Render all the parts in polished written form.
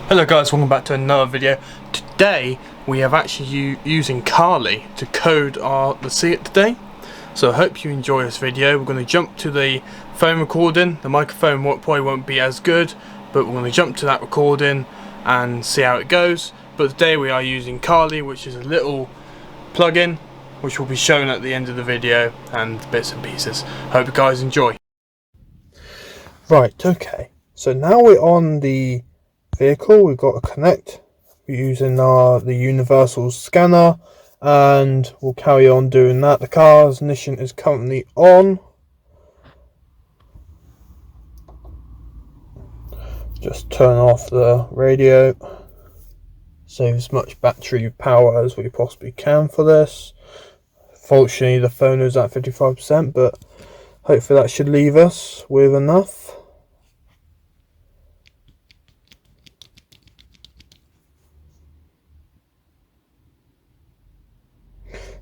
Hello guys, welcome back to another video. Today we have actually using Carly to code the Seat today. So I hope you enjoy this video. We're going to jump to the phone recording. The microphone probably won't be as good, but we're going to jump to that recording and see how it goes. But today we are using Carly, which is a little plugin which will be shown at the end of the video and bits and pieces. Hope you guys enjoy. Right, okay. So now we're on the vehicle. We've got to connect. We're using the universal scanner, and we'll carry on doing that. The car's ignition is currently on. Just turn off the radio. Save as much battery power as we possibly can for this. Fortunately the phone is at 55%, but hopefully that should leave us with enough.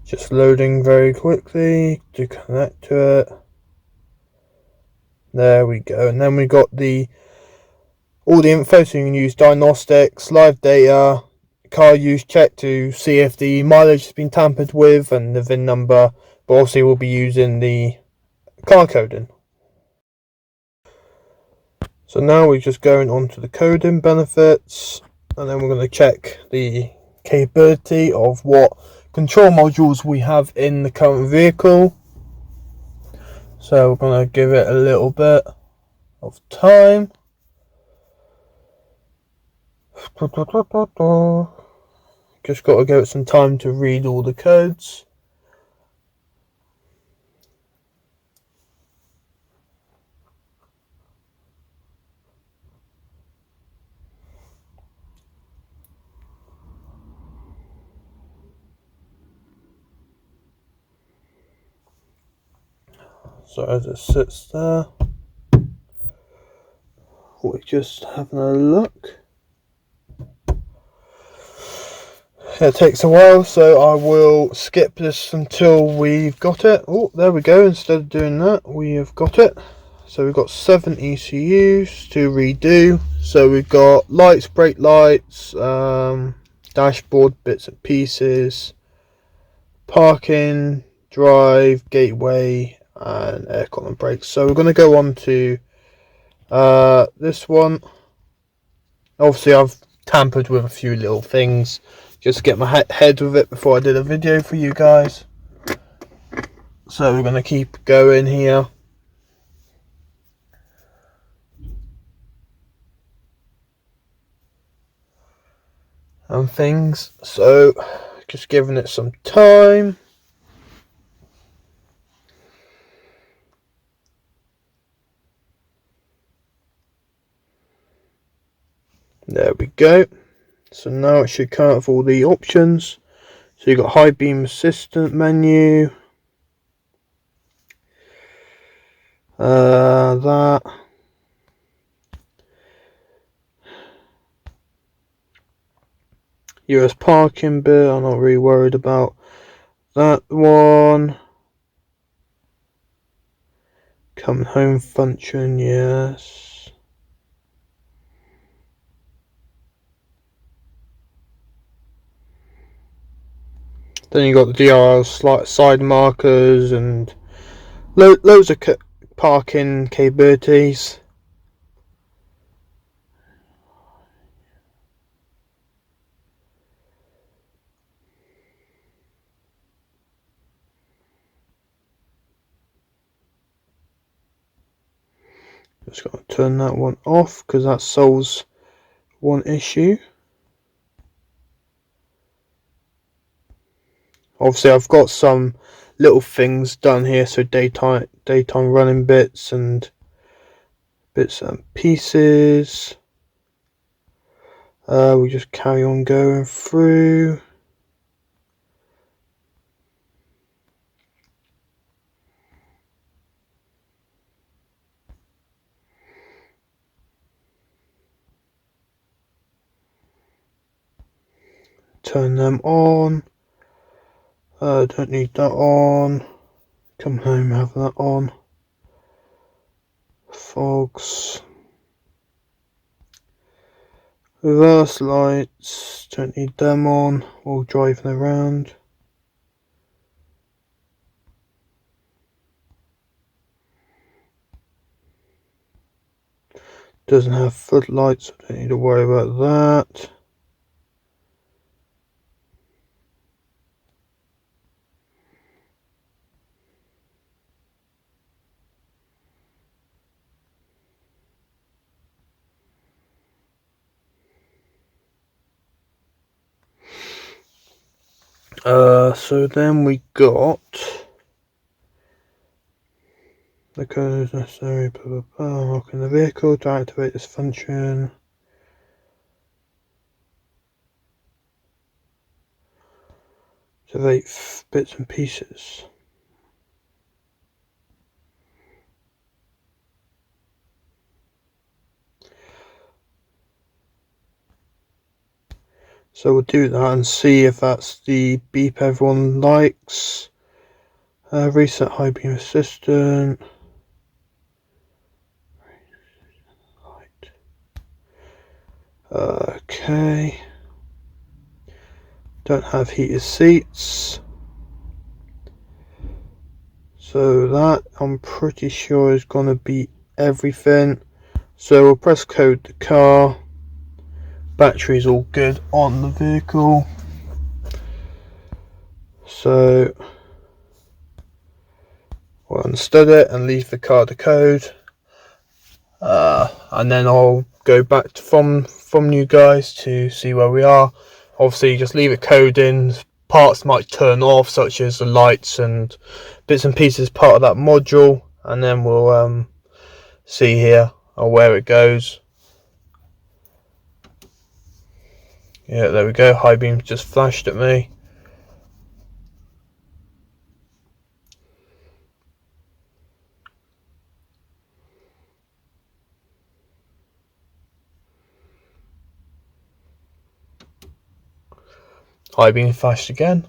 Just loading very quickly to connect to it. There we go. And then we got all the info, so you can use diagnostics, live data, car use check to see if the mileage has been tampered with, and the VIN number. But obviously we'll be using the car coding. So now we're just going on to the coding benefits, and then we're going to check the capability of what control modules we have in the current vehicle. So we're going to give it a little bit of time. Just got to give it some time to read all the codes. So as it sits there, we're just having a look. It takes a while, so I will skip this until we've got it. Oh, there we go. Instead of doing that, we have got it. So we've got 7 ECUs to redo. So we've got lights, brake lights, dashboard bits and pieces, parking, drive, gateway, and aircon and brakes. So we're going to go on to this one. Obviously I've tampered with a few little things just to get my head with it before I did a video for you guys. So we're going to keep going here. And things, so just giving it some time. There we go. So now it should come up with all the options. So you've got high beam assistant menu, that, US parking bit, I'm not really worried about that one. Coming home function, yes. Then you got the DRL side markers and loads of parking capabilities. Just got to turn that one off because that solves one issue. Obviously I've got some little things done here, so daytime running bits and pieces. We just carry on going through. Turn them on. Don't need that on. Come home, have that on. Fogs. Reverse lights, don't need them on while driving around. Doesn't have floodlights, so don't need to worry about that. So then we got the code is necessary, blah blah blah, unlocking the vehicle to activate this function. Activate bits and pieces. So we'll do that and see if that's the beep everyone likes. Reset high beam assistant. Okay. Don't have heated seats. So that I'm pretty sure is going to be everything. So we'll press code the car. Battery's all good on the vehicle. So we'll unstood it and leave the car to code. And then I'll go back from you guys to see where we are. Obviously just leave it coding. Parts might turn off, such as the lights and bits and pieces part of that module, and then we'll see here where it goes. Yeah, there we go, high beam just flashed at me. High beam flashed again.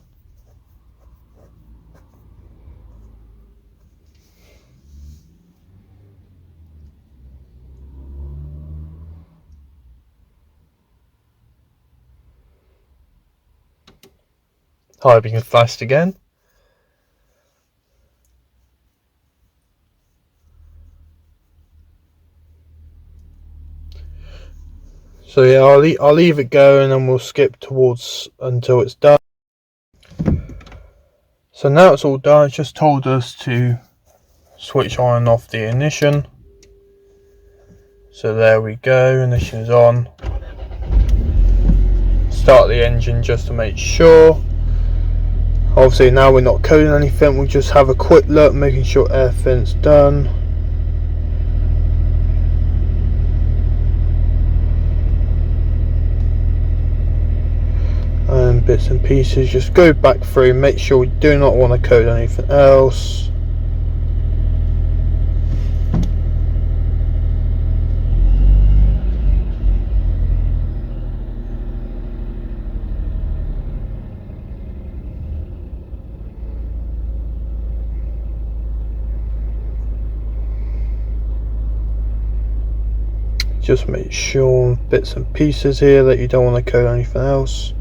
High beam flashed again. So yeah, I'll leave it go and then we'll skip towards until it's done. So now it's all done. It's just told us to switch on and off the ignition. So there we go, ignition is on. Start the engine just to make sure. Obviously now we're not coding anything, we'll just have a quick look, making sure everything's done. And bits and pieces, just go back through, make sure we do not want to code anything else. Just make sure bits and pieces here that you don't want to code anything else.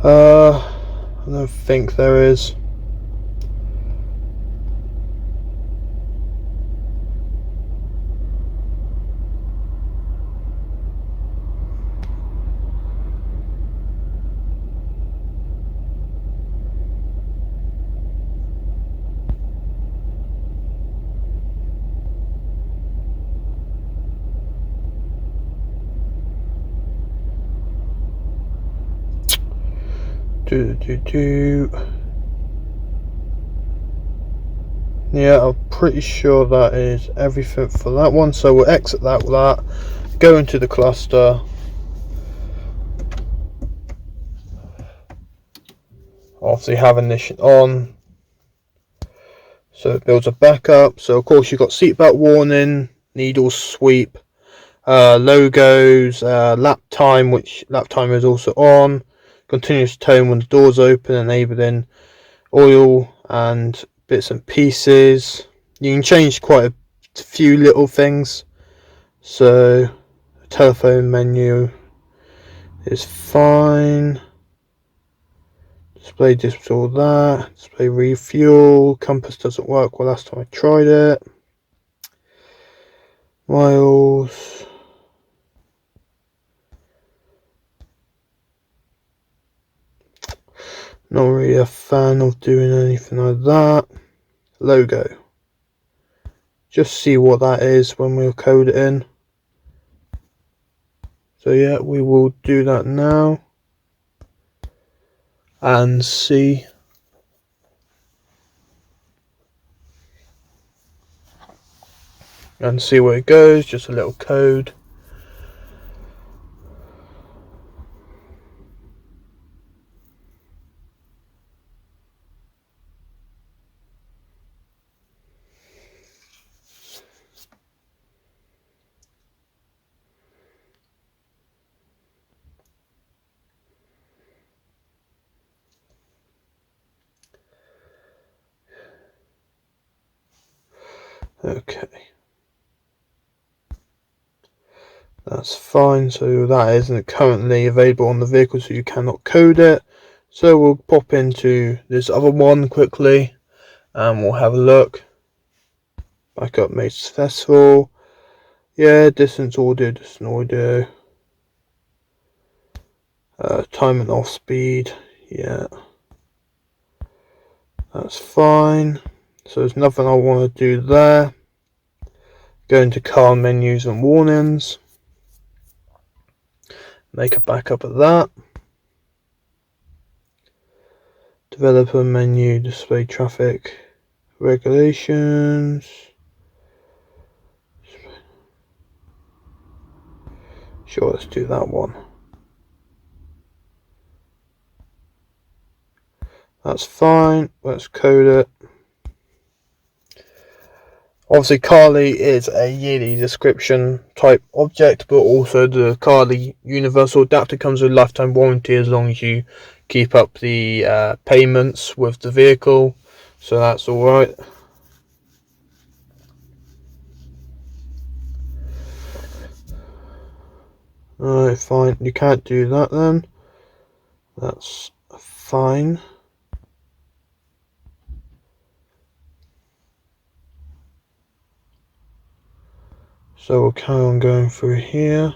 I don't think there is. Yeah, I'm pretty sure that is everything for that one. So we'll exit that with that. Go into the cluster. Obviously have ignition on. So it builds a backup. So of course you've got seatbelt warning, needle sweep, logos, lap time, which lap timer is also on. Continuous tone when the doors open, enabling oil and bits and pieces. You can change quite a few little things. So telephone menu, is fine. Display this all that. Display refuel. Compass doesn't work well last time I tried it. Miles. Not really a fan of doing anything like that. Logo. Just see what that is when we'll code it in. So yeah, we will do that now. And see. And see where it goes. Just a little code. Okay. That's fine, so that isn't currently available on the vehicle, so you cannot code it. So we'll pop into this other one quickly and we'll have a look. Backup made successful. Yeah, distance audio, time and off speed, yeah. That's fine. So there's nothing I want to do there. Go into car menus and warnings. Make a backup of that. Developer menu, display traffic regulations. Sure, let's do that one. That's fine. Let's code it. Obviously, Carly is a yearly description type object, but also the Carly universal adapter comes with lifetime warranty as long as you keep up the payments with the vehicle. So that's alright. Alright, fine. You can't do that then. That's fine. So we'll carry on going through here.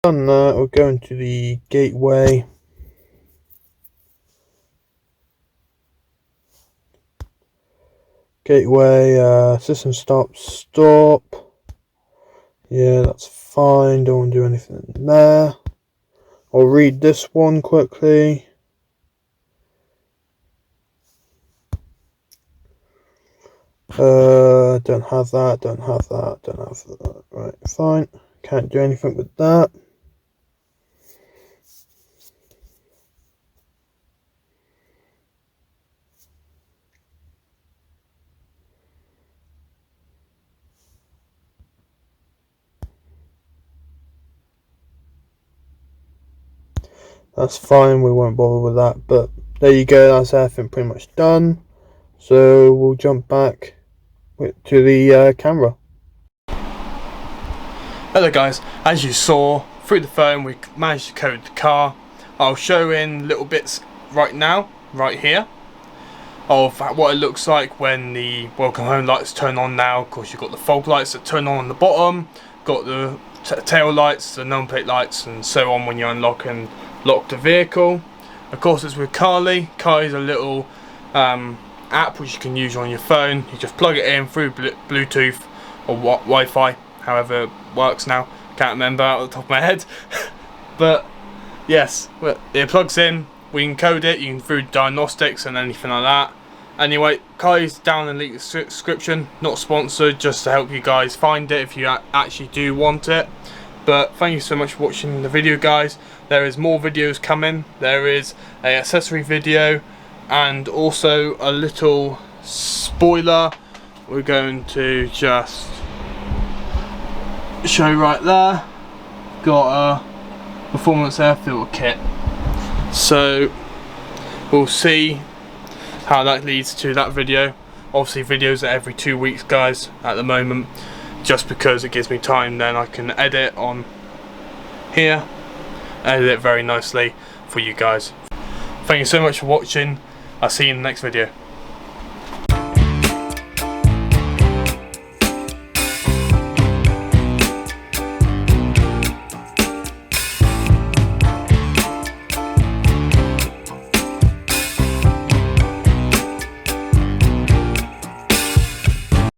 Done that, we'll go into the gateway. Gateway, system stop. Yeah, that's fine. Don't want to do anything there. I'll read this one quickly. Don't have that, don't have that. Right, fine. Can't do anything with that. That's fine, we won't bother with that, but there you go, that's everything pretty much done. So we'll jump back to the camera. Hello guys, as you saw through the phone we managed to code the car. I'll show in little bits right now, right here, of what it looks like when the welcome home lights turn on now. Of course you've got the fog lights that turn on the bottom, got the tail lights, the number plate lights and so on when you unlock and lock the vehicle. Of course it's with Carly. Carly's a little app which you can use on your phone. You just plug it in through Bluetooth or Wi-Fi, however it works now. Can't remember out of the top of my head. But yes, it plugs in, we can code it, you can through diagnostics and anything like that. Anyway, Carly's down in the link description, not sponsored, just to help you guys find it if you actually do want it. But thank you so much for watching the video guys. There is more videos coming. There is an accessory video and also a little spoiler. We're going to just show right there. Got a performance air filter kit. So we'll see how that leads to that video. Obviously videos are every 2 weeks guys at the moment, just because it gives me time. Then I can edit on here, edit it very nicely for you guys. Thank you so much for watching. I'll see you in the next video.